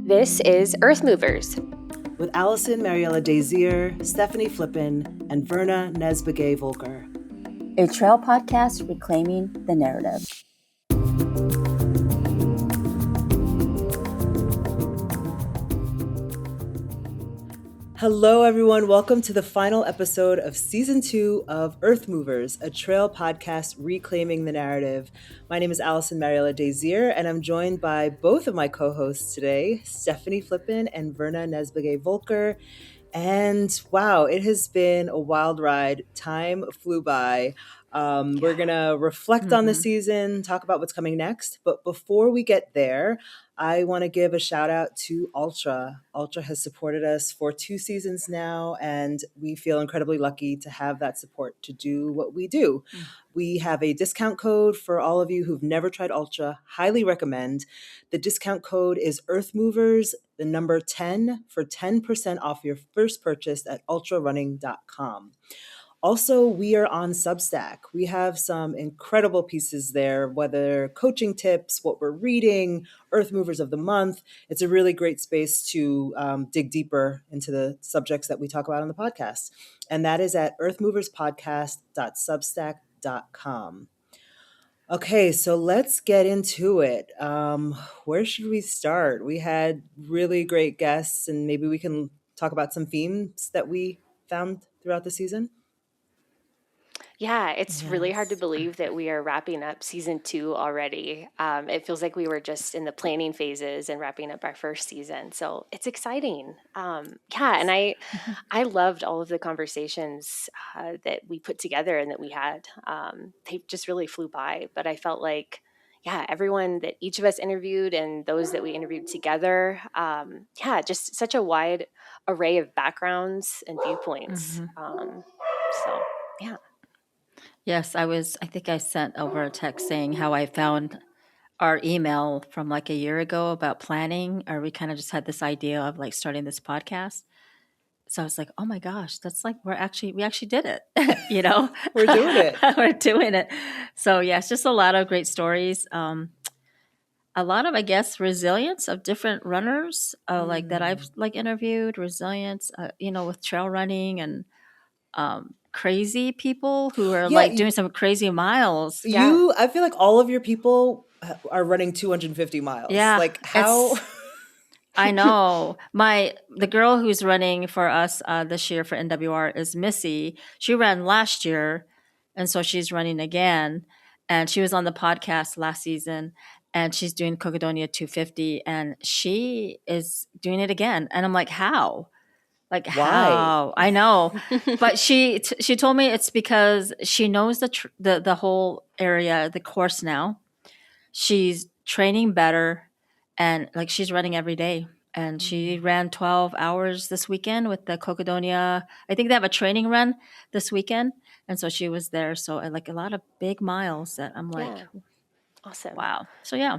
This is Earth Movers with Alison Mariella Désir, Stefanie Flippin, and Verna NezBegay Volker. A trail podcast reclaiming the narrative. Hello, everyone. Welcome to the final episode of Season 2 of Earth Movers, a trail podcast reclaiming the narrative. My name is Alison Mariella Désir, and I'm joined by both of my co-hosts today, Stefanie Flippin and Verna NezBegay Volker. And wow, it has been a wild ride. Time flew by. We're going to reflect on the season, talk about what's coming next. But before we get there, I want to give a shout out to Altra. Altra has supported us for 2 seasons now, and we feel incredibly lucky to have that support to do what we do. We have a discount code for all of you who've never tried Altra. Highly recommend. The discount code is EarthMovers, the number 10, for 10% off your first purchase at ultrarunning.com. Also, we are on Substack. We have some incredible pieces there, whether coaching tips, what we're reading, Earth Movers of the Month. It's a really great space to dig deeper into the subjects that we talk about on the podcast. And that is at earthmoverspodcast.substack.com. Okay, so let's get into it. Where should we start? We had really great guests, and maybe we can talk about some themes that we found throughout the season. Yeah, it's really hard to believe that we are wrapping up season 2 already. It feels like we were just in the planning phases and wrapping up our first season. So it's exciting. And I loved all of the conversations that we put together and that we had. They just really flew by. But I felt like, everyone that each of us interviewed and those that we interviewed together, just such a wide array of backgrounds and viewpoints. Yes, I think I sent over a text saying how I found our email from like a year ago about planning, or we kind of just had this idea of like starting this podcast. So I was like, oh my gosh, that's like, we actually did it, We're doing it. We're doing it. So yeah, it's just a lot of great stories. A lot of, I guess, resilience of different runners, like that I've like interviewed, resilience, with trail running and, crazy people who are doing some crazy miles. I feel like all of your people are running 250 miles. Yeah. Like how? I know. The girl who's running for us this year for NWR is Missy. She ran last year, and so she's running again. And she was on the podcast last season, and she's doing Caledonia 250, and she is doing it again. And I'm like, how? Like, why? How? I know. But she told me it's because she knows the whole area, the course now. She's training better, and like she's running every day. And she ran 12 hours this weekend with the Caledonia. I think they have a training run this weekend. And so she was there. So like a lot of big miles that I'm like, awesome. Wow. So yeah.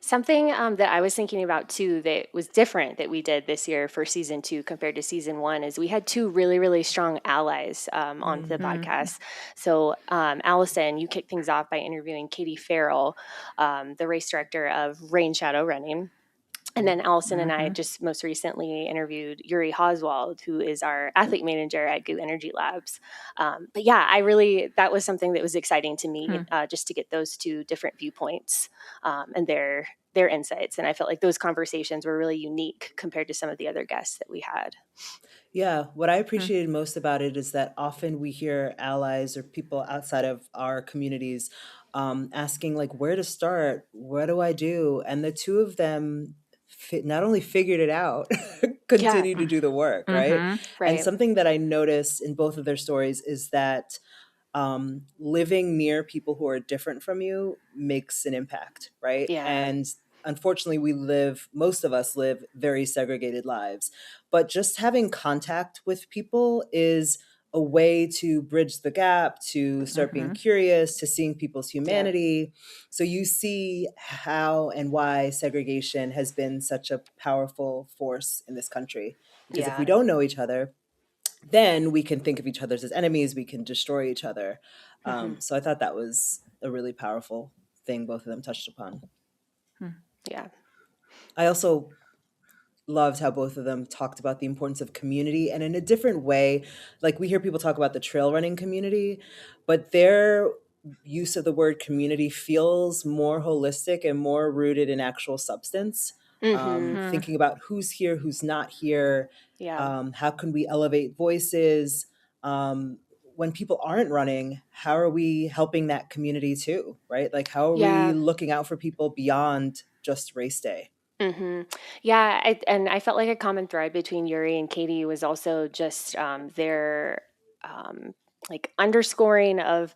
Something that I was thinking about too that was different that we did this year for season 2 compared to season 1 is we had 2 really, really strong allies on the podcast. So Alison, you kicked things off by interviewing Katie Farrell, the race director of Rain Shadow Running. And then Alison and I just most recently interviewed Yuri Oswald, who is our athlete manager at Goo Energy Labs. But yeah, that was something that was exciting to me, just to get those 2 different viewpoints and their insights. And I felt like those conversations were really unique compared to some of the other guests that we had. Yeah, what I appreciated most about it is that often we hear allies or people outside of our communities asking like, where to start? What do I do? And the 2 of them not only figured it out, continue to do the work, right? And something that I noticed in both of their stories is that living near people who are different from you makes an impact, right? Yeah. And unfortunately, most of us live very segregated lives, but just having contact with people is a way to bridge the gap, to start being curious, to seeing people's humanity. So you see how and why segregation has been such a powerful force in this country. Because if we don't know each other, then we can think of each other as enemies. We can destroy each other. So I thought that was a really powerful thing both of them touched upon. Yeah. I also loved how both of them talked about the importance of community, and in a different way. Like, we hear people talk about the trail running community, but their use of the word community feels more holistic and more rooted in actual substance. Thinking about who's here, who's not here, Yeah. how can we elevate voices? When people aren't running, how are we helping that community too, right? Like, how are we Yeah. looking out for people beyond just race day? Yeah, and I felt like a common thread between Yuri and Katie was also just their like underscoring of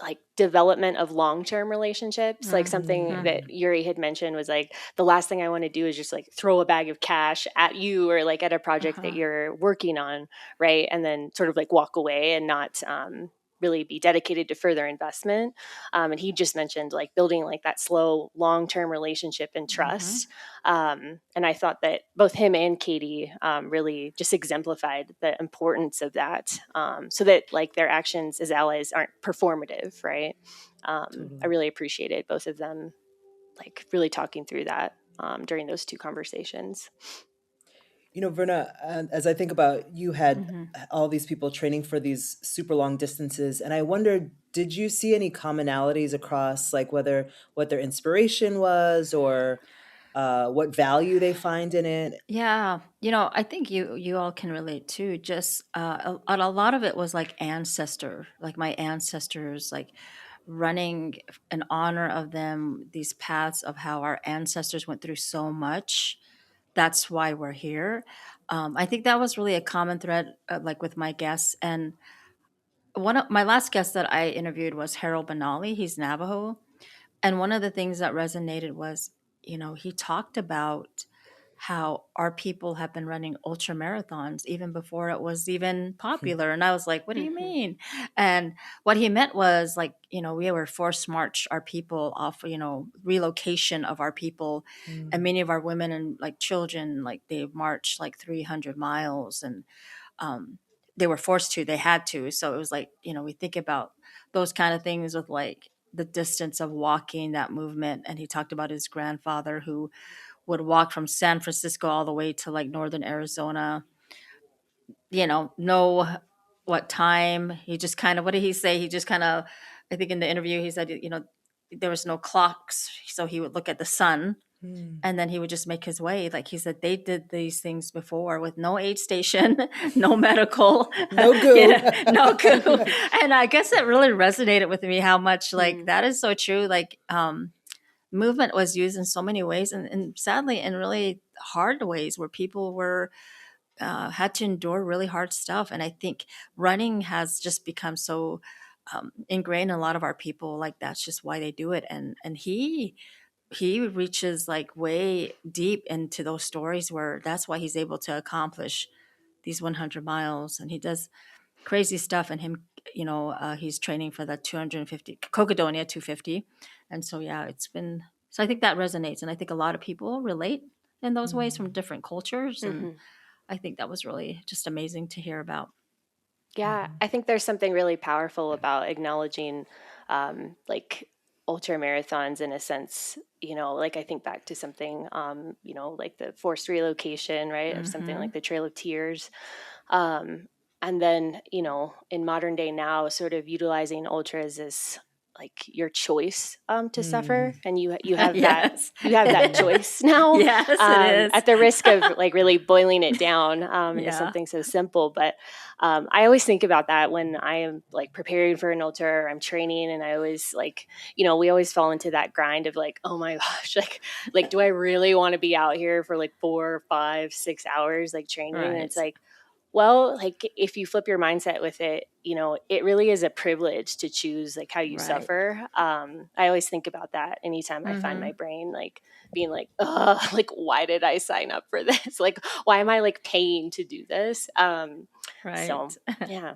like development of long-term relationships. Like something that Yuri had mentioned was like, the last thing I want to do is just like throw a bag of cash at you or like at a project that you're working on, right? And then sort of like walk away and not really be dedicated to further investment. And he just mentioned like building like that slow long-term relationship and trust. And I thought that both him and Katie really just exemplified the importance of that, so that like their actions as allies aren't performative, right? I really appreciated both of them like really talking through that during those two conversations. You know, Verna, as I think about, you had all these people training for these super long distances, and I wondered, did you see any commonalities across, like, whether what their inspiration was, or what value they find in it? Yeah, I think you all can relate too. Just a lot of it was like ancestor, like my ancestors, like running in honor of them, these paths of how our ancestors went through so much. That's why we're here. I think that was really a common thread, like with my guests. And one of my last guests that I interviewed was Harold Benali. He's Navajo, and one of the things that resonated was, he talked about how our people have been running ultra marathons even before it was even popular. And I was like, what do you mean? And what he meant was like, we were forced march our people off, relocation of our people. And many of our women and like children, like they marched like 300 miles, and they were forced to, they had to. So it was like, we think about those kind of things with like the distance of walking that movement. And he talked about his grandfather who would walk from San Francisco all the way to like northern Arizona, know what time. He just kind of, what did he say? He just kind of, I think in the interview, he said, there was no clocks. So he would look at the sun and then he would just make his way. Like he said, they did these things before with no aid station, no medical, No goo. no goo. And I guess it really resonated with me how much like that is so true. Like, movement was used in so many ways, and sadly in really hard ways where people were had to endure really hard stuff. And I think running has just become so ingrained in a lot of our people. Like that's just why they do it. And he reaches like way deep into those stories where that's why he's able to accomplish these 100 miles, and he does crazy stuff. And him, he's training for the 250 Cocadonia 250. And so yeah, it's been, so I think that resonates, and I think a lot of people relate in those ways from different cultures. And I think that was really just amazing to hear about. Yeah, I think there's something really powerful about acknowledging like ultra marathons in a sense, like I think back to something, like the forced relocation, right, of something like the Trail of Tears. And then, in modern day now, sort of utilizing ultras as like your choice to suffer, and you have Yes. that choice now. Yes, it is. At the risk of like really boiling it down into Yeah. something so simple. But I always think about that when I am like preparing for an ultra or I'm training, and I always like, we always fall into that grind of like, oh my gosh, like do I really want to be out here for like 4, 5, 6 hours like training? Right. And it's like, well, like if you flip your mindset with it, it really is a privilege to choose like how you Right. suffer. I always think about that anytime I find my brain like being like, ugh, like why did I sign up for this? Like why am I like paying to do this? Right. So yeah.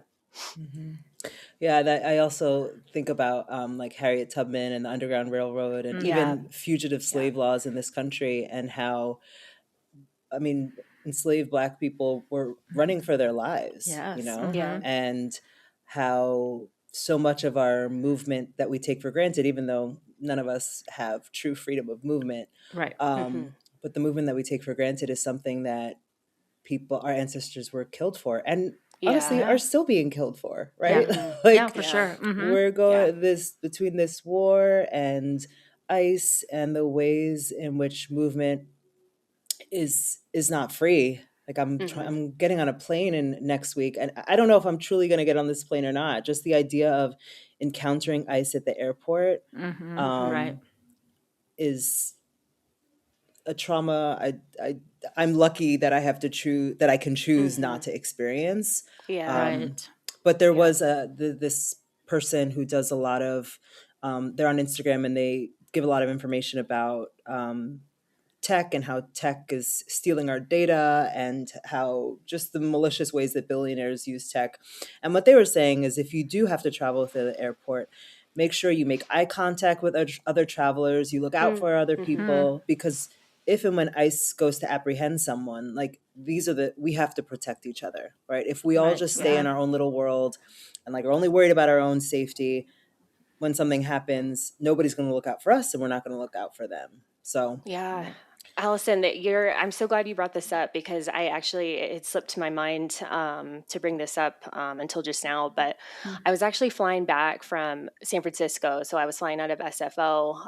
Yeah, that I also think about like Harriet Tubman and the Underground Railroad, and even fugitive slave laws in this country, and how, I mean, enslaved Black people were running for their lives, Yes. Yeah. and how so much of our movement that we take for granted, even though none of us have true freedom of movement, Right. but the movement that we take for granted is something that our ancestors were killed for, and honestly Yeah. are still being killed for, Yeah. right? Yeah, Like for Yeah. sure. Mm-hmm. we're Yeah. going between this war and ICE and the ways in which movement is not free. Like I'm getting on a plane in next week, and I don't know if I'm truly going to get on this plane or not. Just the idea of encountering ICE at the airport Mm-hmm. Right. um, is a trauma. I'm lucky that I have to choose, that I can choose not to experience. Yeah. Um, Right. but there Yeah. was this person who does a lot of. They're on Instagram and they give a lot of information about tech and how tech is stealing our data and how just the malicious ways that billionaires use tech. And what they were saying is if you do have to travel through the airport, make sure you make eye contact with other travelers, you look out for other Mm-hmm. people, because if and when ICE goes to apprehend someone, like we have to protect each other, right? If we all Right. just stay Yeah. in our own little world and like are only worried about our own safety, when something happens, nobody's going to look out for us and we're not going to look out for them. So Yeah. Yeah. Allison, I'm so glad you brought this up because it slipped to my mind to bring this up until just now. But I was actually flying back from San Francisco. So I was flying out of SFO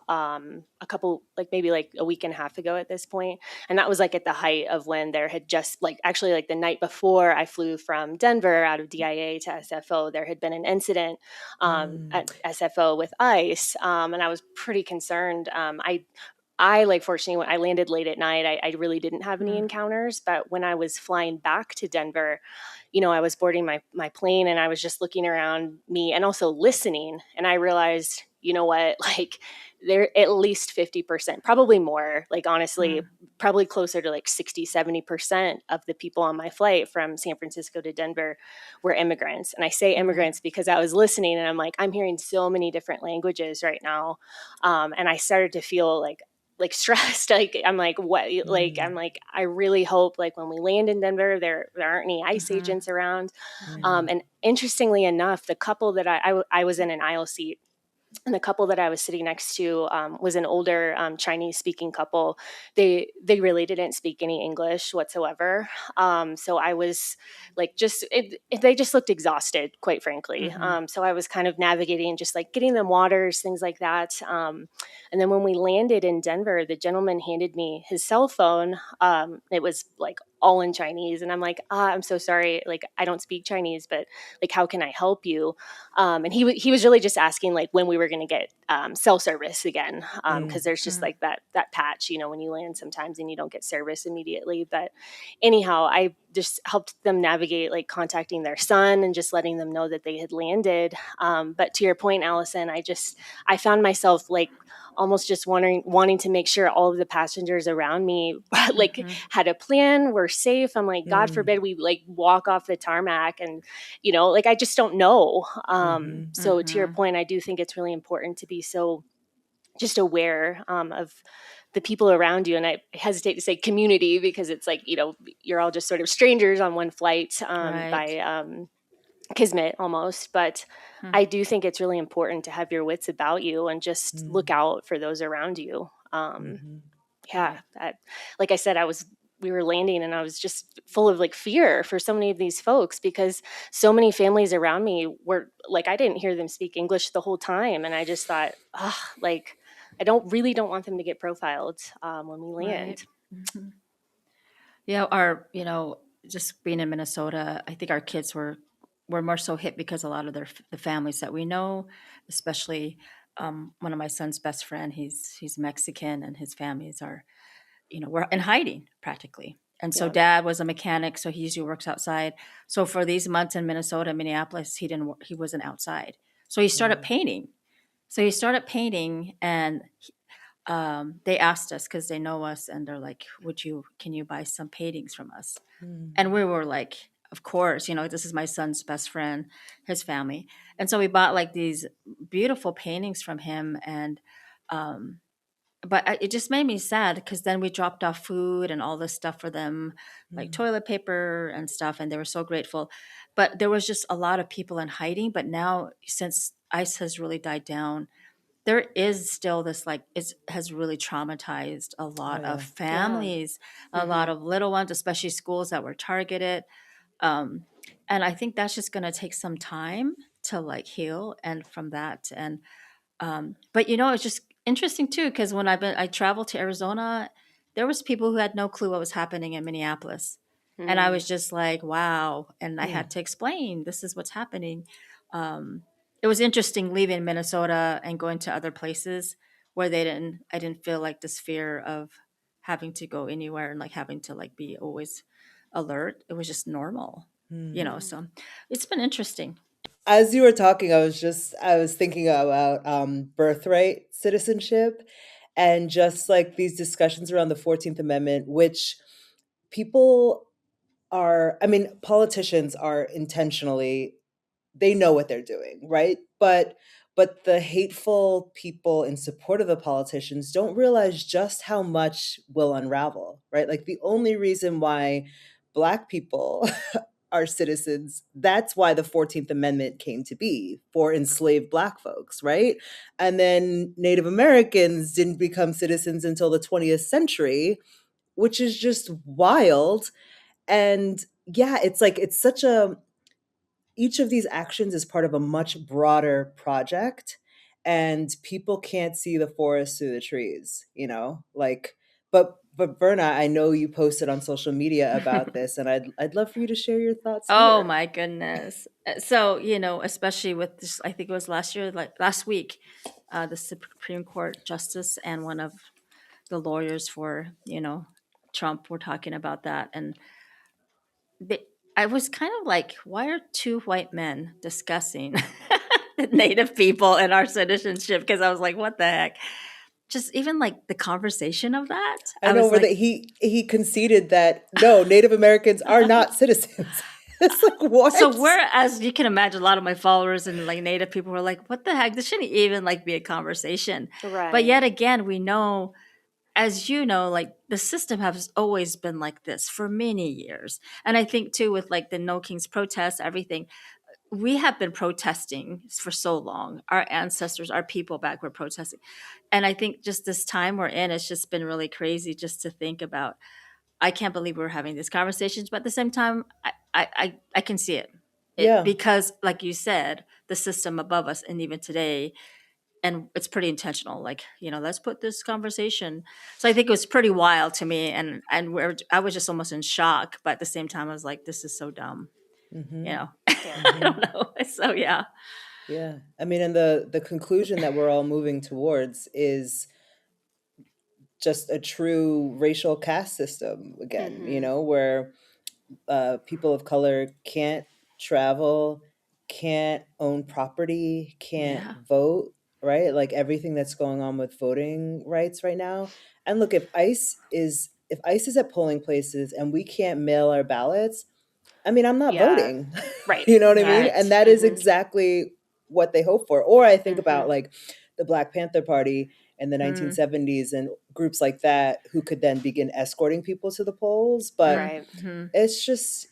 maybe like a week and a half ago at this point. And that was like at the height of when there had just actually like the night before I flew from Denver out of DIA to SFO, there had been an incident at SFO with ICE. And I was pretty concerned. Fortunately, when I landed late at night, I really didn't have any encounters. But when I was flying back to Denver, I was boarding my plane and I was just looking around me and also listening. And I realized, you know what, like there at least 50%, probably more, like honestly, probably closer to like 60, 70% of the people on my flight from San Francisco to Denver were immigrants. And I say immigrants because I was listening and I'm like, I'm hearing so many different languages right now. And I started to feel like stressed. Like I'm like, what? Like I'm like, I really hope like when we land in Denver, there aren't any ICE agents around. And interestingly enough, the couple that I was in an aisle seat, and the couple that I was sitting next to was an older Chinese speaking couple. They really didn't speak any English whatsoever. So I was like, they just looked exhausted, quite frankly. So I was kind of navigating, just like getting them waters, things like that. And then when we landed in Denver, the gentleman handed me his cell phone. It was like all in Chinese, and I'm like, I'm so sorry, like I don't speak Chinese, but like how can I help you? And he was really just asking like when we were going to get cell service again, because there's just like that patch, when you land sometimes and you don't get service immediately. But anyhow, I just helped them navigate like contacting their son and just letting them know that they had landed. But to your point, Allison, I found myself like almost just wanting to make sure all of the passengers around me like had a plan, were safe. I'm like, God forbid we like walk off the tarmac and like I just don't know. So to your point, I do think it's really important to be so just aware of the people around you. And I hesitate to say community because it's like, you're all just sort of strangers on one flight Right. by kismet almost. But I do think it's really important to have your wits about you and just look out for those around you. Yeah. Like I said, we were landing and I was just full of like fear for so many of these folks because so many families around me were like, I didn't hear them speak English the whole time. And I just thought, like, I don't want them to get profiled when we Right. land. Yeah, just being in Minnesota, I think our kids were more so hit because a lot of the families that we know, especially one of my son's best friend, he's Mexican, and his families are, we're in hiding practically. And so Yeah. dad was a mechanic, so he usually works outside. So for these months in Minnesota, Minneapolis, he wasn't outside. So he started painting. And they asked us because they know us, and they're like, can you buy some paintings from us? And we were like, of course, this is my son's best friend, his family. And so we bought like these beautiful paintings from him. And it just made me sad because then we dropped off food and all this stuff for them, like toilet paper and stuff, and they were so grateful. But there was just a lot of people in hiding. But now, since ICE has really died down, there is still this like it has really traumatized a lot of families, a lot of little ones, especially schools that were targeted. Um, and I think that's just going to take some time to like heal and from that. And but it's just interesting too because when I traveled to Arizona, there was people who had no clue what was happening in Minneapolis, and I was just like, wow. And I had to explain this is what's happening. It was interesting leaving Minnesota and going to other places where I didn't feel like this fear of having to go anywhere and like having to like be always alert. It was just normal, so it's been interesting. As you were talking, I was thinking about birthright citizenship and just like these discussions around the 14th Amendment, which people I mean, politicians are intentionally, they know what they're doing, right? But the hateful people in support of the politicians don't realize just how much will unravel, right? Like the only reason why Black people are citizens, that's why the 14th Amendment came to be, for enslaved Black folks, right? And then Native Americans didn't become citizens until the 20th century, which is just wild. And yeah, it's like it's such a each of these actions is part of a much broader project, and people can't see the forest through the trees, like. But Verna, I know you posted on social media about this, and I'd love for you to share your thoughts Oh here. my goodness. So, especially with this, I think it was last year, like last week, the Supreme Court justice and one of the lawyers for, Trump were talking about that. And they, I was kind of like, why are two white men discussing Native people and our citizenship? Because I was like, what the heck? Just even like the conversation of that. I I know was where that like, he conceded that no, Native Americans are not citizens. It's like so what? we're, as you can imagine, a lot of my followers and like Native people were like, what the heck? This shouldn't even like be a conversation. But Right. yet again, we know, as you know, like the system has always been like this for many years. And I think too, with like the No Kings protests, everything, we have been protesting for so long. Our ancestors, our people back were protesting. And I think just this time we're in, it's just been really crazy just to think about. I can't believe we're having these conversations, but at the same time, I can see it Yeah. because, like you said, the system above us, and even today, and it's pretty intentional. Like let's put this conversation. So I think it was pretty wild to me, I was just almost in shock, but at the same time, I was like, this is so dumb. Hmm. I don't know. So yeah, Yeah. I mean, and the conclusion that we're all moving towards is just a true racial caste system again, where people of color can't travel, can't own property, can't yeah, vote, right? Like everything that's going on with voting rights right now. And look, if ICE is at polling places and we can't mail our ballots, I mean, I'm not Yeah. voting. Right. You know what I mean? And right. that is exactly what they hope for. Or I think about like the Black Panther Party in the Mm, 1970s and groups like that who could then begin escorting people to the polls. But Right. mhm.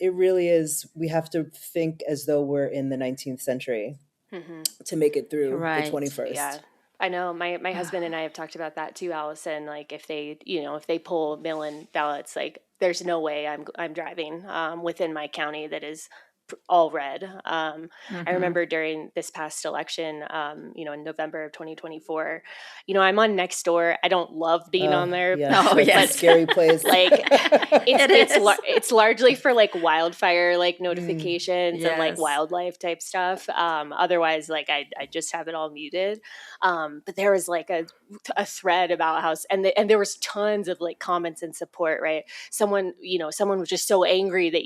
it really is, we have to think as though we're in the 19th century to make it through the Right. Yeah. 21st. I know my husband and I have talked about that too, Allison. Like if they, if they pull mail-in ballots, like there's no way I'm driving within my county that is all red. I Hmm. remember during this past election, in November of 2024, I'm on Nextdoor. I don't love being on there, Yes, Oh that's a but yes, scary place. like it is. it's largely for like wildfire like Mm, notifications and like Yes. wildlife type stuff. Otherwise, like I just have it all muted. But there was like a thread about how and there was tons of like comments and support. Right, someone was just so angry that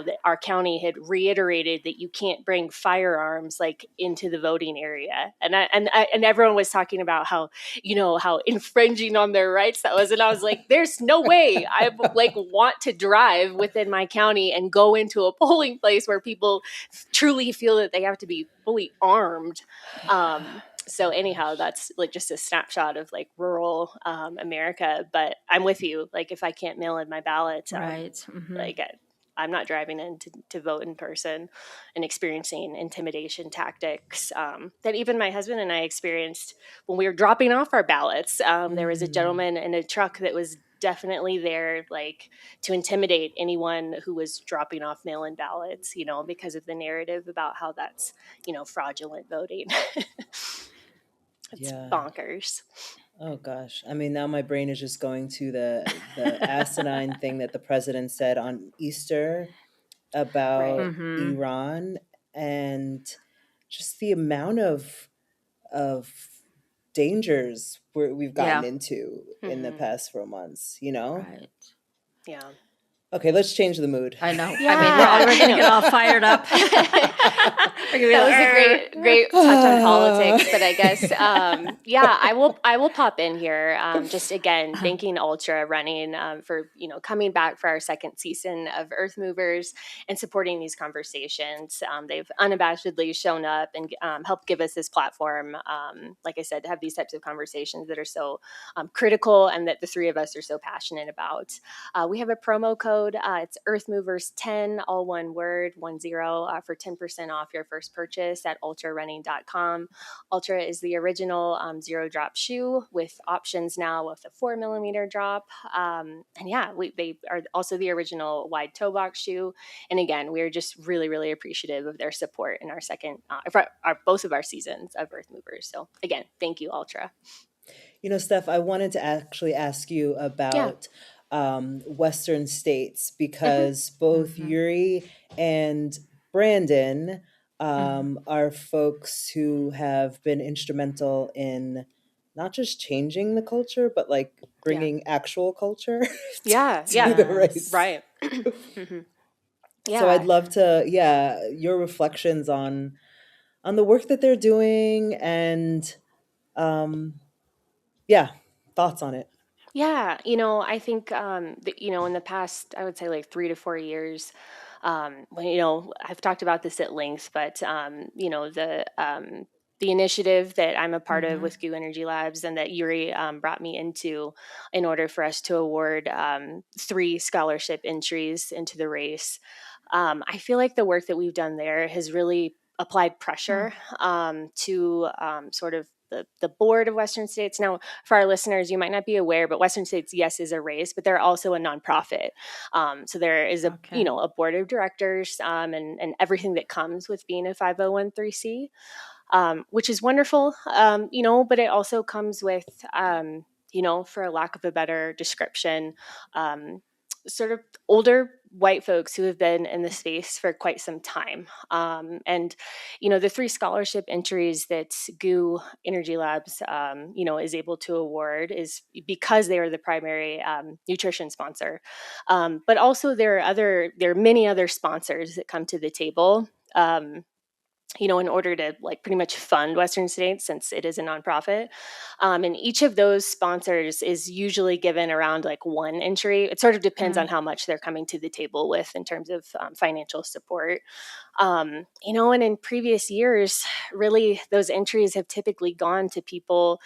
that our county had reiterated that you can't bring firearms like into the voting area, and everyone was talking about how infringing on their rights that was. And I was like, there's no way I like want to drive within my county and go into a polling place where people truly feel that they have to be fully armed. So anyhow, that's like just a snapshot of like rural America. But I'm with you. Like if I can't mail in my ballot, Right. Hmm. like I'm not driving in to vote in person and experiencing intimidation tactics that even my husband and I experienced when we were dropping off our ballots. There was a gentleman in a truck that was definitely there, like, to intimidate anyone who was dropping off mail-in ballots, because of the narrative about how that's, fraudulent voting. It's Yeah. bonkers. Oh gosh. I mean, now my brain is just going to the asinine thing that the president said on Easter Right. about Iran, and just the amount of dangers we've gotten Yeah. into in the past 4 months, Right. Yeah. Okay, let's change the mood. I know. Yeah, I mean, we're going to get all fired up. That was a great touch on politics, but I guess I will pop in here. Just again, thanking Ultra Running for coming back for our second season of Earth Movers and supporting these conversations. They've unabashedly shown up and helped give us this platform. Like I said, to have these types of conversations that are so critical and that the three of us are so passionate about. We have a promo code. It's Earth Movers 10, all one word, 10, for 10% off your first purchase at ultrarunning.com. Ultra is the original zero drop shoe with options now with a 4mm drop. They are also the original wide toe box shoe. And again, we're just really, really appreciative of their support in our both of our seasons of Earth Movers. So again, thank you, Ultra. Steph, I wanted to actually ask you about Western states, because both Yuri and Brandon are folks who have been instrumental in not just changing the culture, but like bringing actual culture to the race. Right. So I'd love to, your reflections on the work that they're doing, and thoughts on it. Yeah, I think in the past, I would say like 3 to 4 years, I've talked about this at length, but the initiative that I'm a part of with GU Energy Labs and that Yuri brought me into in order for us to award 3 scholarship entries into the race. I feel like the work that we've done there has really applied pressure to sort of the board of Western States. Now, for our listeners, you might not be aware, but Western States, yes, is a race, but they're also a nonprofit. So there is a board of directors and everything that comes with being a 501(c), which is wonderful, but it also comes with, for a lack of a better description, sort of older white folks who have been in the space for quite some time. And the 3 scholarship entries that GU Energy Labs, is able to award is because they are the primary nutrition sponsor. But also there are many other sponsors that come to the table. In order to like pretty much fund Western States, since it is a nonprofit. And each of those sponsors is usually given around like 1 entry. It sort of depends on how much they're coming to the table with in terms of financial support. And in previous years, really those entries have typically gone to people,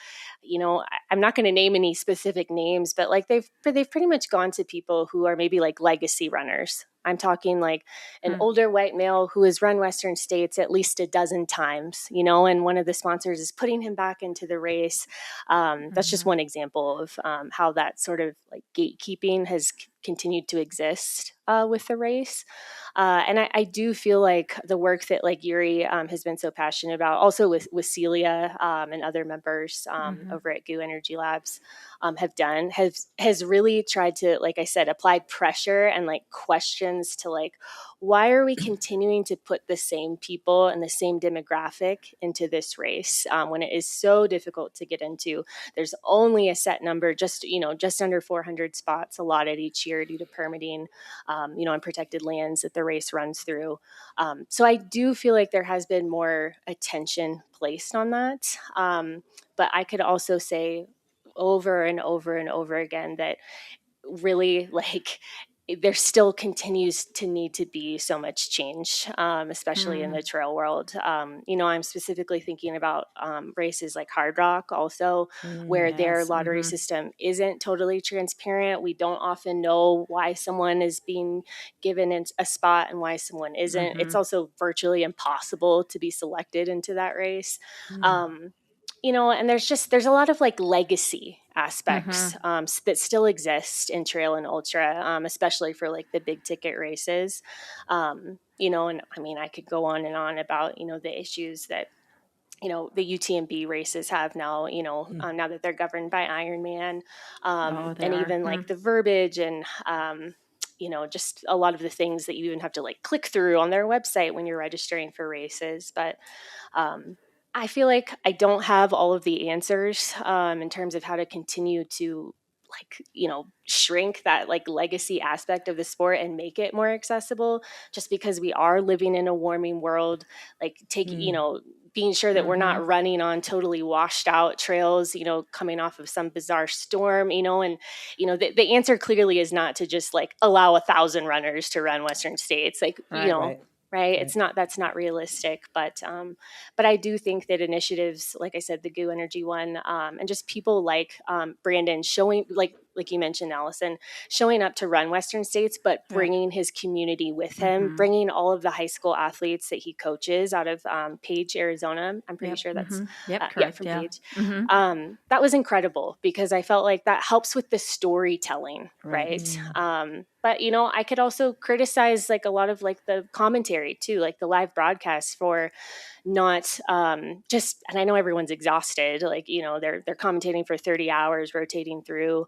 I'm not going to name any specific names, but like they've pretty much gone to people who are maybe like legacy runners. I'm talking like an older white male who has run Western States at least a dozen times, and one of the sponsors is putting him back into the race. That's just one example of how that sort of like gatekeeping has continued to exist with the race. And I do feel like the work that like Yuri has been so passionate about, also with Celia and other members over at GU Energy Labs have done, has really tried to, like I said, apply pressure and like questions to like, why are we continuing to put the same people and the same demographic into this race when it is so difficult to get into? There's only a set number, just under 400 spots allotted each year due to permitting, on protected lands that the race runs through. So I do feel like there has been more attention placed on that. But I could also say over and over and over again that really like there still continues to need to be so much change, especially in the trail world. I'm specifically thinking about races like Hard Rock also, where their lottery system isn't totally transparent. We don't often know why someone is being given a spot and why someone isn't. It's also virtually impossible to be selected into that race. And there's a lot of like legacy aspects that still exist in trail and ultra, especially for like the big ticket races. And I mean, I could go on and on about, the issues that, the UTMB races have now, now that they're governed by Ironman, and even like the verbiage and, just a lot of the things that you even have to like click through on their website when you're registering for races. But I feel like I don't have all of the answers in terms of how to continue to shrink that like legacy aspect of the sport and make it more accessible, just because we are living in a warming world, like being sure that we're not running on totally washed out trails, coming off of some bizarre storm, and, the answer clearly is not to just like allow 1,000 runners to run Western States. Like, right. That's not realistic, but I do think that initiatives, like I said, the Goo Energy one, and just people like Brandon showing, like you mentioned, Allison, showing up to run Western States, but bringing his community with him, bringing all of the high school athletes that he coaches out of Page, Arizona. I'm pretty sure that's from Page. That was incredible, because I felt like that helps with the storytelling, right? But, I could also criticize like a lot of like the commentary too, like the live broadcasts for not just, and I know everyone's exhausted, like, they're commentating for 30 hours, rotating through.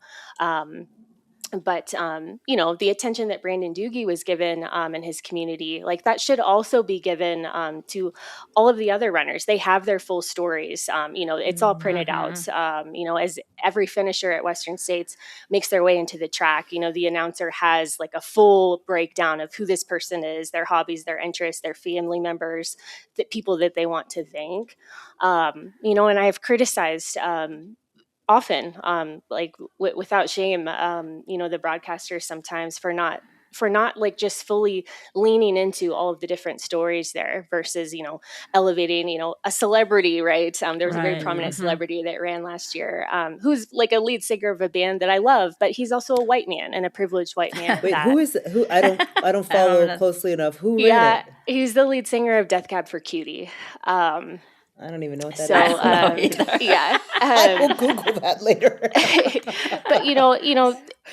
But the attention that Brandon Doogie was given in his community, like that should also be given to all of the other runners. They have their full stories. It's all printed out. As every finisher at Western States makes their way into the track, the announcer has like a full breakdown of who this person is, their hobbies, their interests, their family members, the people that they want to thank. And I have criticized often, without shame, the broadcasters sometimes for not like just fully leaning into all of the different stories there versus, elevating, a celebrity, right? There was a very prominent celebrity that ran last year, who's like a lead singer of a band that I love, but he's also a white man and a privileged white man. Wait, who? I don't follow closely enough. Who ran it? He's the lead singer of Death Cab for Cutie. I don't even know what that is. I will Google that later. But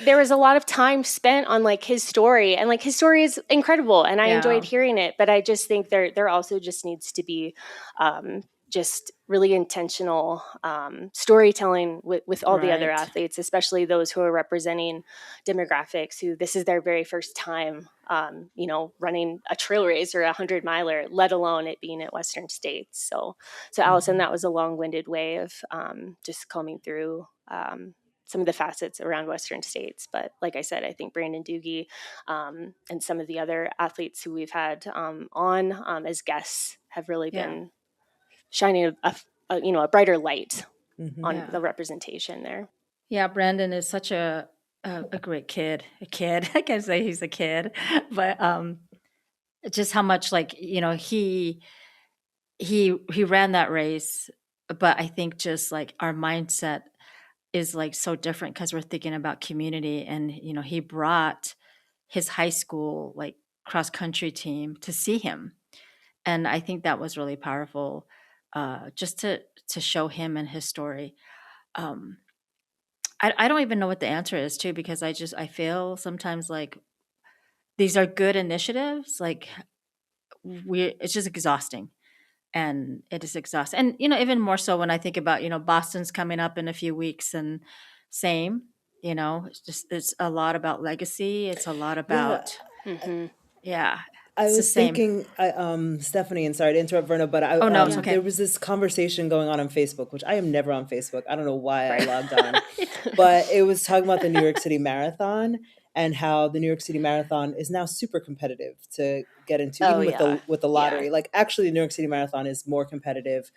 there was a lot of time spent on like his story, and like his story is incredible, and I enjoyed hearing it. But I just think there also just needs to be just really intentional storytelling with all the other athletes, especially those who are representing demographics who this is their very first time, running a trail race or 100-miler, let alone it being at Western States. So Allison, that was a long-winded way of just combing through some of the facets around Western States. But like I said, I think Brandon Doogie and some of the other athletes who we've had on as guests have really been shining a brighter light on the representation there. Yeah, Brandon is such a great kid. A kid, I can't say he's a kid, but just how much he ran that race. But I think just like our mindset is like so different because we're thinking about community, and he brought his high school like cross country team to see him, and I think that was really powerful. Just to show him and his story. I don't even know what the answer is too, because I feel sometimes like these are good initiatives. Like it's just exhausting, and it is exhausting. And even more so when I think about Boston's coming up in a few weeks, and same. It's a lot about legacy. It's a lot about I was thinking, Stephanie, and sorry to interrupt, Verna, but it's okay. There was this conversation going on Facebook, which I am never on Facebook. I don't know why I logged on, but it was talking about the New York City Marathon and how the New York City Marathon is now super competitive to get into, with the lottery. Like actually, the New York City Marathon is more competitive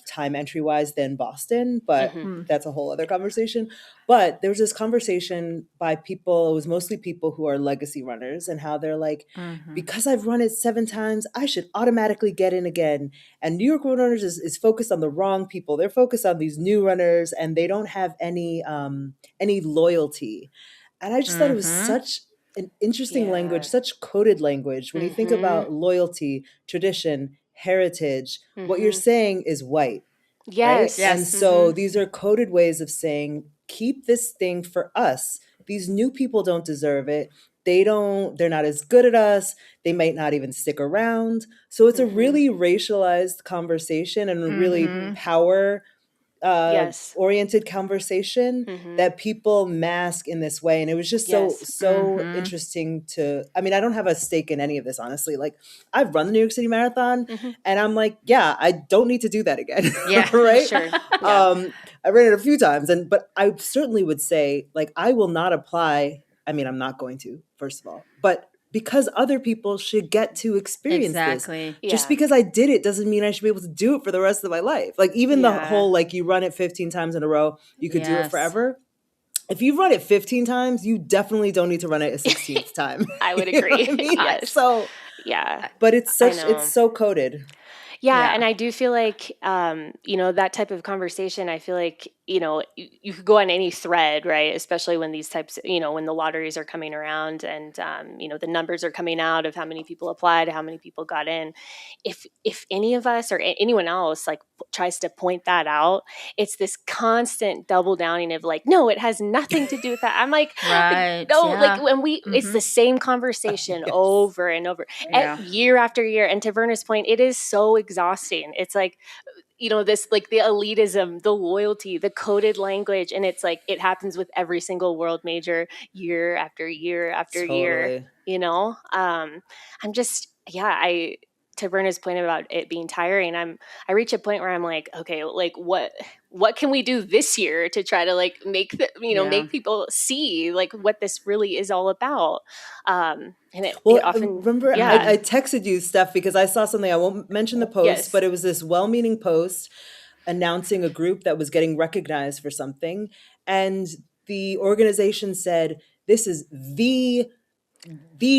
time entry wise than Boston, but Mm-hmm. that's a whole other conversation. But there was this conversation by people, it was mostly people who are legacy runners, and how they're like, because I've run it 7 times, I should automatically get in again. And New York Road Runners is focused on the wrong people. They're focused on these new runners, and they don't have any loyalty. And I just thought it was such an interesting language, Yeah. such coded language. When you think about loyalty, tradition, heritage, what you're saying is white, right? Yes. And Yes. so these are coded ways of saying, keep this thing for us. These new people don't deserve it. They're not as good at us. They might not even stick around. So it's a really racialized conversation and a really power Yes. oriented conversation that people mask in this way. And it was just Yes. so interesting to, I mean, I don't have a stake in any of this, honestly. Like, I've run the New York City Marathon and I'm like, yeah, I don't need to do that again. Yeah. Right. Sure. Yeah. I ran it a few times, but I certainly would say, like, I will not apply. I mean, I'm not going to, first of all, but because other people should get to experience this. Exactly. Just Yeah. because I did it doesn't mean I should be able to do it for the rest of my life. Like, even the Yeah. whole, like, you run it 15 times in a row, you could do it Yes. forever. If you run it 15 times, you definitely don't need to run it a 16th time. I would You know agree. what I mean? Yes. So, Yeah. but it's I such, know. it's so coded. Yeah, Yeah. and I do feel like, that type of conversation, I feel like, you could go on any thread, right? Especially when these types, when the lotteries are coming around and, the numbers are coming out of how many people applied, how many people got in. If any of us or anyone else like tries to point that out, it's this constant double downing of like, no, it has nothing to do with that. I'm like, Right. no, Yeah. like when it's the same conversation Yes. over and over, Yeah. year after year. And to Verna's point, it is so exhausting. It's like, this, like the elitism, the loyalty, the coded language. And it's like, it happens with every single world major year after year after year, Totally. I'm just, to Verna's point about it being tiring, I reach a point where I'm like, okay, like what can we do this year to try to like make Yeah. make people see like what this really is all about. And it Well, often, remember, yeah. I texted you, Steph, because I saw something. I won't mention the post, Yes. but it was this well-meaning post announcing a group that was getting recognized for something. And the organization said, this is the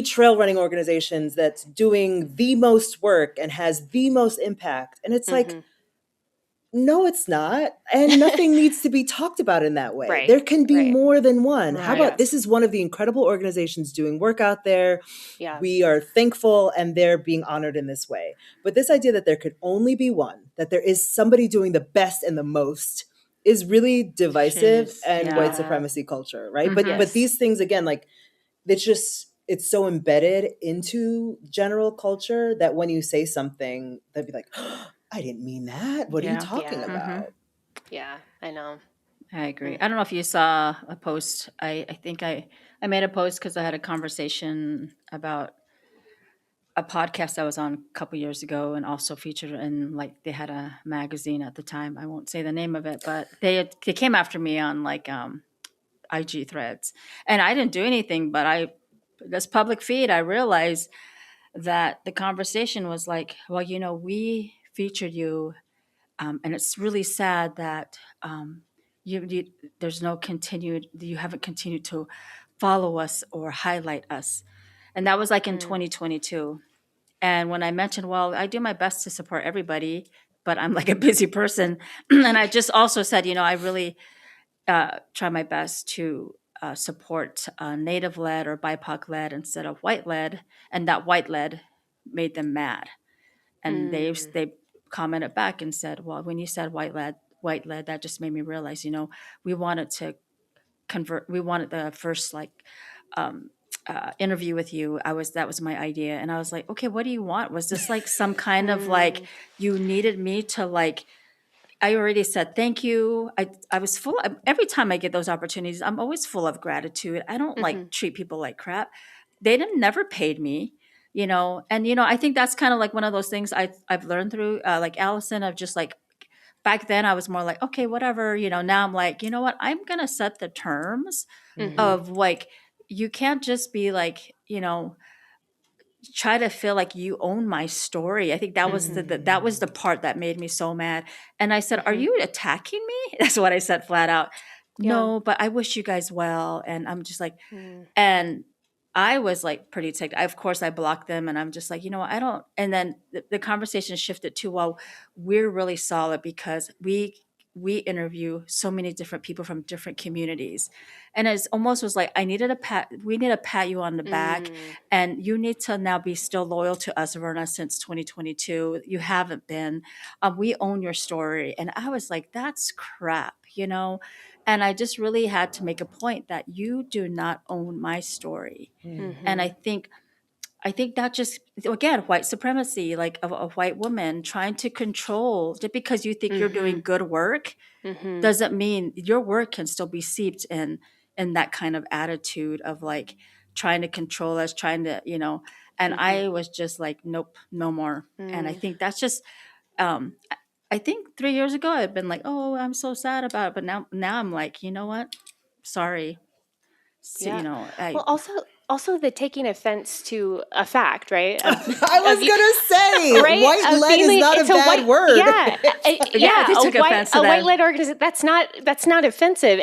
trail running organizations that's doing the most work and has the most impact. And it's like, no, it's not. And nothing needs to be talked about in that way. Right, There can be right. more than one. How about Right. this is one of the incredible organizations doing work out there. Yeah. We are thankful and they're being honored in this way. But this idea that there could only be one, that there is somebody doing the best and the most is really divisive Jeez. and Yeah. white supremacy culture, right? Mhm. But these things, again, like, it's so embedded into general culture that when you say something, they'd be like, oh, I didn't mean that. What are you Yeah. talking Yeah. about? Yeah, I know. I agree. I don't know if you saw a post. I think I made a post because I had a conversation about a podcast I was on a couple years ago and also featured in like they had a magazine at the time. I won't say the name of it, but they came after me on like IG threads. And I didn't do anything, but this public feed, I realized that the conversation was like, well, we featured you, and it's really sad that you there's no continued, you haven't continued to follow us or highlight us. And that was like in 2022. And when I mentioned, well, I do my best to support everybody, but I'm like a busy person. And I just also said, I really try my best to support native led or BIPOC led instead of white led. And that white led made them mad. And they commented back and said, well, when you said white led, that just made me realize, we wanted to convert, we wanted the first like interview with you. That was my idea. And I was like, okay, what do you want? Was this like some kind of like, you needed me to like, I already said thank you. I was full of, every time I get those opportunities, I'm always full of gratitude. I don't like treat people like crap. They never paid me, and I think that's kind of like one of those things I've learned through like Allison, of just like back then I was more like, okay, whatever, now I'm like, you know what, I'm gonna set the terms of like, you can't just be like, try to feel like you own my story. I think that was that was the part that made me so mad. And I said, "Are you attacking me?" That's what I said flat out. Yeah. No, but I wish you guys well. And I'm just like, Mm. and I was like pretty ticked. Of course, I blocked them, and I'm just like, I don't. And then the conversation shifted to, well, we're really solid because we interview so many different people from different communities, and it's almost was like I needed a pat. We need to pat you on the back, and you need to now be still loyal to us, Verna, since 2022. You haven't been. We own your story, and I was like, that's crap. And I just really had to make a point that you do not own my story. And I think that just, again, white supremacy, like a white woman trying to control, just because you think you're doing good work doesn't mean your work can still be seeped in that kind of attitude of like trying to control us, trying to, and I was just like, nope, no more. And I think that's just, I think 3 years ago I'd been like, oh, I'm so sad about it. But now I'm like, you know what? Sorry. So, Yeah. I, Well, also the taking offense to a fact, right? I was gonna say, right? white Of led being is not a it's bad word. Yeah, Yeah, they took offense to a that. white led organization. That's not offensive,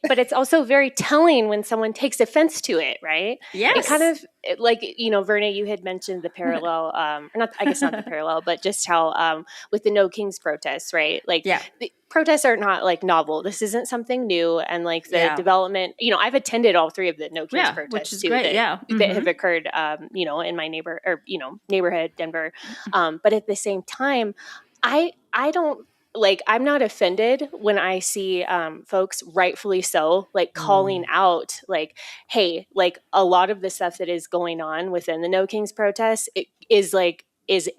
but it's also very telling when someone takes offense to it, right? Yes. It kind of like Verna, you had mentioned the parallel, or not. I guess not the parallel, but just how with the No Kings protests, right? Like Yeah. the protests are not like novel. This isn't something new, and like the Yeah. development. I've attended all three of the No Kings Yeah, protests which is too. great. That have occurred, in my neighborhood, Denver. But at the same time, I don't like. I'm not offended when I see folks, rightfully so, like calling out, like, hey, like a lot of the stuff that is going on within the No Kings protests, it is like is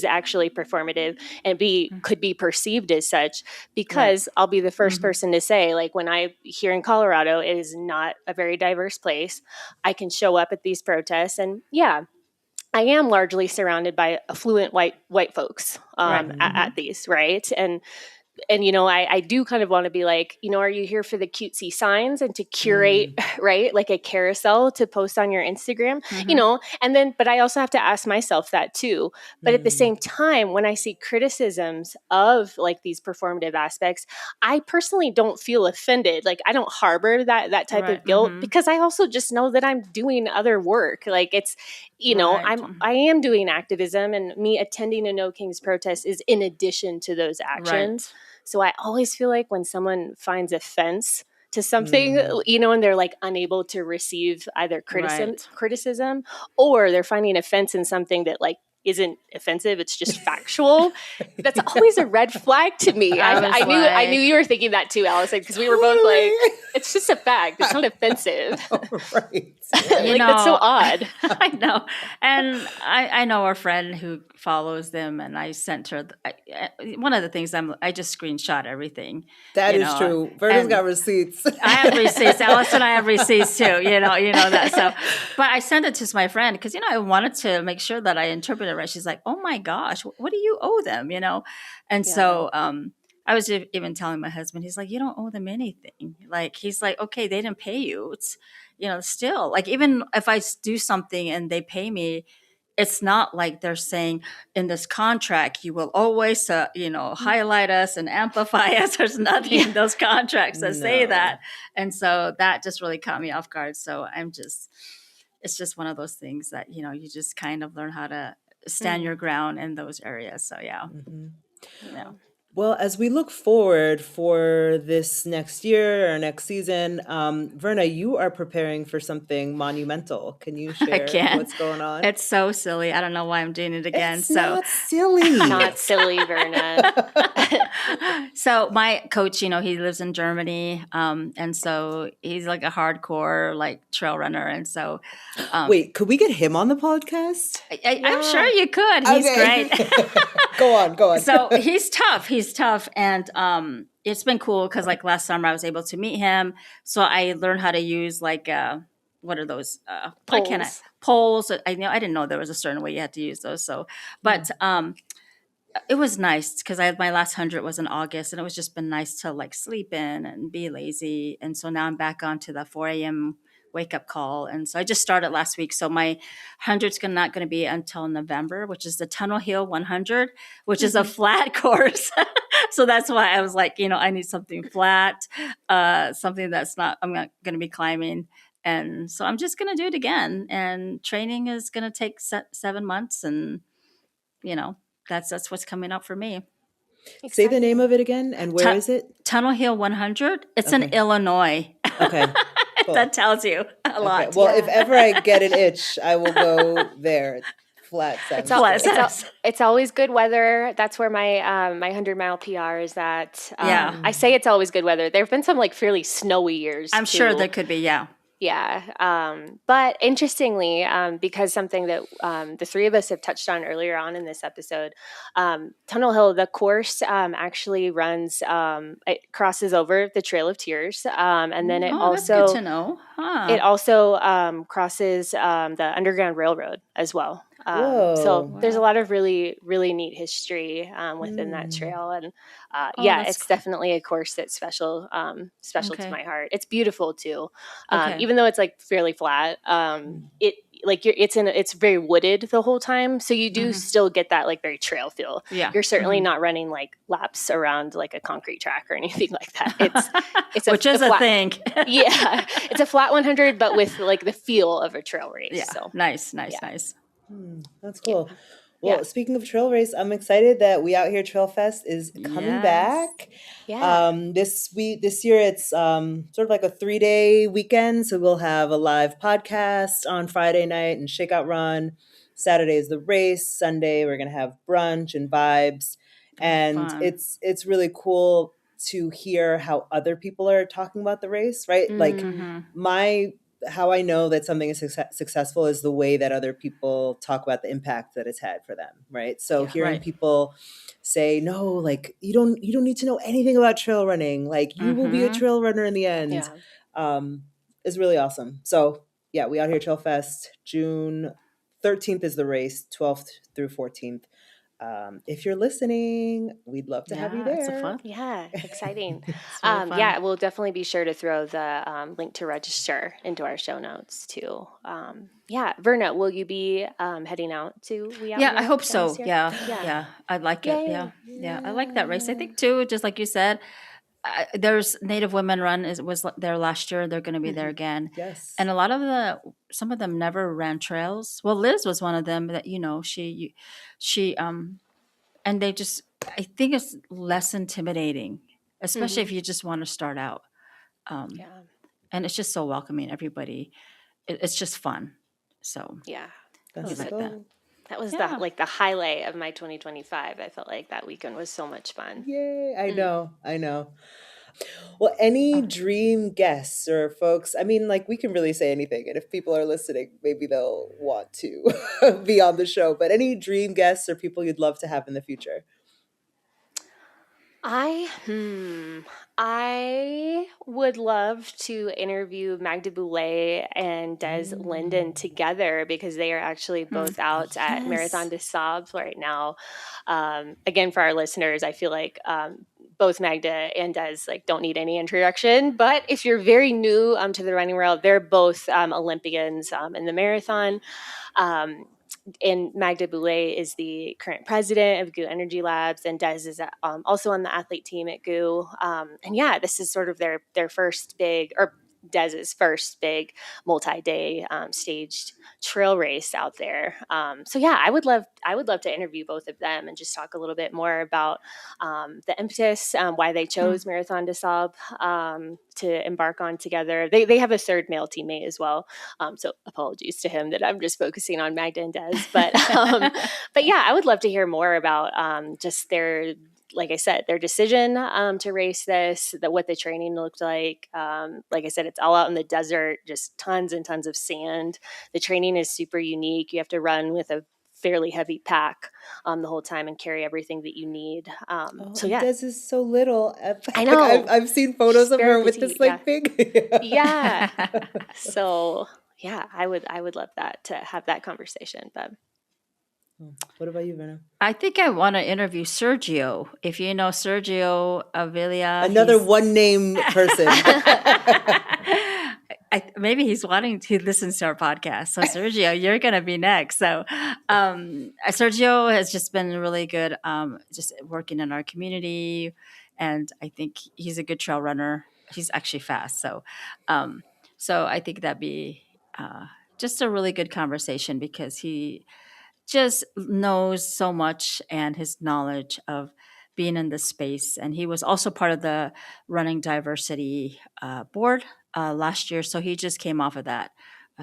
actually performative, and B, could be perceived as such, because I'll be the first person to say, like, when I here in Colorado, it is not a very diverse place. I can show up at these protests, and yeah, I am largely surrounded by affluent white folks at these, right? And I do kind of want to be like, are you here for the cutesy signs and to curate, right, like a carousel to post on your Instagram, and then, but I also have to ask myself that too. But at the same time, when I see criticisms of like these performative aspects, I personally don't feel offended. Like, I don't harbor that type of guilt, because I also just know that I'm doing other work. Like, it's, I am doing activism, and me attending a No Kings protest is in addition to those actions. So I always feel like when someone finds offense to something, and they're like unable to receive either criticism, or they're finding offense in something that like isn't offensive, it's just factual. That's always a red flag to me. I knew you were thinking that too, Alison, because we were both like, it's just a fact. It's not offensive. Right. Like, that's so odd. I know. And I know a friend who follows them, and I sent her one of the things I just screenshot everything. That is true. Verna's got receipts. I have receipts. Alison, I have receipts too. You know that. So, but I sent it to my friend because I wanted to make sure that I interpreted it right. She's like, "Oh my gosh, what do you owe them?" And so I was even telling my husband, he's like, "You don't owe them anything." Like, he's like, "Okay, they didn't pay you. It's still like, even if I do something and they pay me, it's not like they're saying in this contract you will always highlight us and amplify us. There's nothing in those contracts that say that." And so that just really caught me off guard. So it's just one of those things that you just kind of learn how to stand your ground in those areas. So Well, as we look forward for this next year or next season, Verna, you are preparing for something monumental. Can you share what's going on? It's so silly. I don't know why I'm doing it again. It's not silly. Not silly, Verna. So my coach, he lives in Germany, and so he's like a hardcore like trail runner. And so, wait, could we get him on the podcast? I'm sure you could. He's great. Go on. So he's tough. And it's been cool because like last summer I was able to meet him. So I learned how to use like what are those poles? I didn't know there was a certain way you had to use those. So, but it was nice because my last 100 was in August, and it was just been nice to like sleep in and be lazy. And so now I'm back onto the 4 a.m. wake up call. And so I just started last week. So my 100's not going to be until November, which is the Tunnel Hill 100, which is a flat course. So that's why I was like, I need something flat, something that's I'm not going to be climbing. And so I'm just going to do it again. And training is going to take 7 months. And, that's what's coming up for me. Exciting. Say the name of it again, and where is it? Tunnel Hill 100. It's in Illinois. Okay. Cool. That tells you a lot. Well, if ever I get an itch, I will go there. Flat. It's always good weather. That's where my 100-mile PR is at. I say it's always good weather. There have been some like fairly snowy years. I'm sure there could be. Yeah. Yeah. But interestingly, because something that the three of us have touched on earlier on in this episode, Tunnel Hill, the course actually runs, it crosses over the Trail of Tears. And then it also, that's good to know. It also crosses the Underground Railroad as well. So there's a lot of really, really neat history within that trail. And it's definitely a course that's special to my heart. It's beautiful too. Even though it's like fairly flat, it's very wooded the whole time. So you do still get that like very trail feel. Yeah. You're certainly not running like laps around like a concrete track or anything like that. It's which is a thing. Yeah. It's a flat 100, but with like the feel of a trail race. Yeah. So nice. That's cool. Yeah. Well, speaking of trail race, I'm excited that We Out Here Trail Fest is coming back. Yeah. This year it's sort of like a 3-day weekend. So we'll have a live podcast on Friday night and shakeout run. Saturday is the race. Sunday we're gonna have brunch and vibes, and it's really cool to hear how other people are talking about the race. Right, like how I know that something is successful is the way that other people talk about the impact that it's had for them, right? So hearing people say, no, like you don't need to know anything about trail running, like you will be a trail runner in the end, is really awesome. So We Out Here Trail Fest, June 13th is the race, 12th through 14th. If you're listening, we'd love to have you there. It's fun. Yeah, exciting. Really we'll definitely be sure to throw the link to register into our show notes too. Verna, will you be heading out to We Out Here? I hope so. Yeah. I like it. Yeah. I like that race. I think too, just like you said, there's Native Women Run was there last year. They're going to be there again. Yes. And some of them never ran trails. Well, Liz was one of them that, she and they just, I think it's less intimidating, especially if you just want to start out. And it's just so welcoming. Everybody, it's just fun. So that's like cool. That was the highlight of my 2025. I felt like that weekend was so much fun. Yay. I know. Well, any dream guests or folks, I mean, like we can really say anything. And if people are listening, maybe they'll want to be on the show. But any dream guests or people you'd love to have in the future? I would love to interview Magda Boulay and Des Linden together because they are actually both out at Marathon des Sables right now. Again, for our listeners, I feel like both Magda and Des don't need any introduction. But if you're very new to the running world, they're both Olympians in the marathon. And Magda Boulay is the current president of GU Energy Labs, and Des is also on the athlete team at GU. This is sort of their first big, or Des's first big multi-day staged trail race out there. I would love to interview both of them and just talk a little bit more about the impetus, why they chose Marathon des Sables to embark on together. They have a third male teammate as well. So apologies to him that I'm just focusing on Magda and Des, but I would love to hear more about just their, like I said, their decision to race this, what the training looked like. Like I said, it's all out in the desert, just tons and tons of sand. The training is super unique. You have to run with a fairly heavy pack the whole time and carry everything that you need. Des is so little. I know. I've seen photos of her with this big. So I would love that, to have that conversation. But what about you, Verna? I think I want to interview Sergio. If you know Sergio Avila. Another one-name person. maybe he's wanting to listen to our podcast. So Sergio, you're going to be next. So Sergio has just been really good, just working in our community. And I think he's a good trail runner. He's actually fast. So I think that'd be just a really good conversation because he just knows so much and his knowledge of being in this space. And he was also part of the running diversity board last year. So he just came off of that.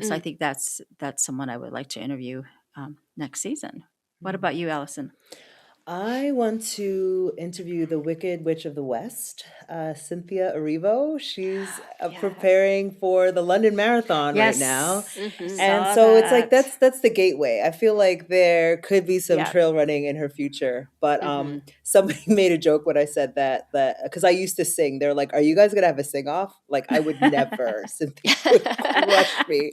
So I think that's someone I would like to interview next season. What about you, Alison? I want to interview the Wicked Witch of the West, Cynthia Erivo. She's preparing for the London Marathon right now. And so it's like that's the gateway. I feel like there could be some trail running in her future. But somebody made a joke when I said that because I used to sing. They're like, "Are you guys gonna have a sing off?" Like I would never. Cynthia would crush me.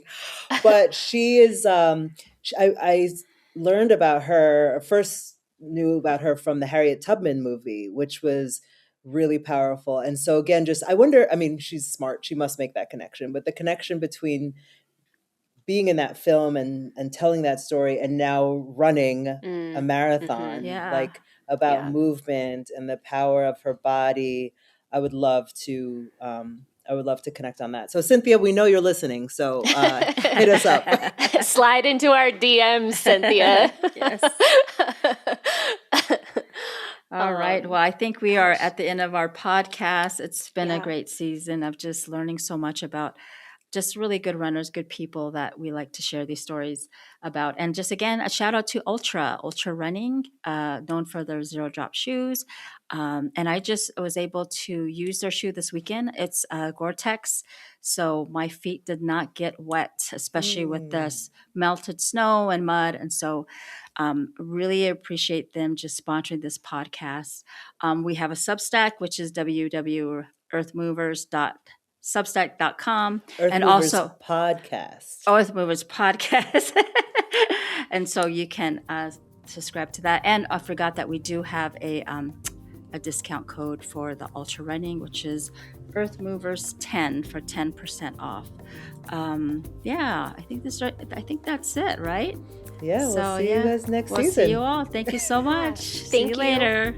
But she is. I learned about her first. Knew about her from the Harriet Tubman movie, which was really powerful. And so again, I wonder, I mean, she's smart. She must make that connection, but the connection between being in that film and telling that story and now running a marathon, like about movement and the power of her body. I would love to connect on that. So Cynthia, we know you're listening, so hit us up. Slide into our DMs, Cynthia. Yes. All right. Well, I think we are at the end of our podcast. It's been a great season of just learning so much about just really good runners, good people that we like to share these stories about. And just again, a shout out to Ultra Running, known for their zero drop shoes. And I just was able to use their shoe this weekend. It's Gore-Tex. So my feet did not get wet, especially with this melted snow and mud. And so really appreciate them just sponsoring this podcast. We have a Substack, which is www.earthmovers.substack.com. And also podcast. Earth Movers Podcast. And so you can subscribe to that. And I forgot that we do have a discount code for the ultra running, which is Earth Movers 10 for 10% off. I think I think that's it, right? Yeah, we'll see you guys next season. We'll see you all. Thank you so much. See you later.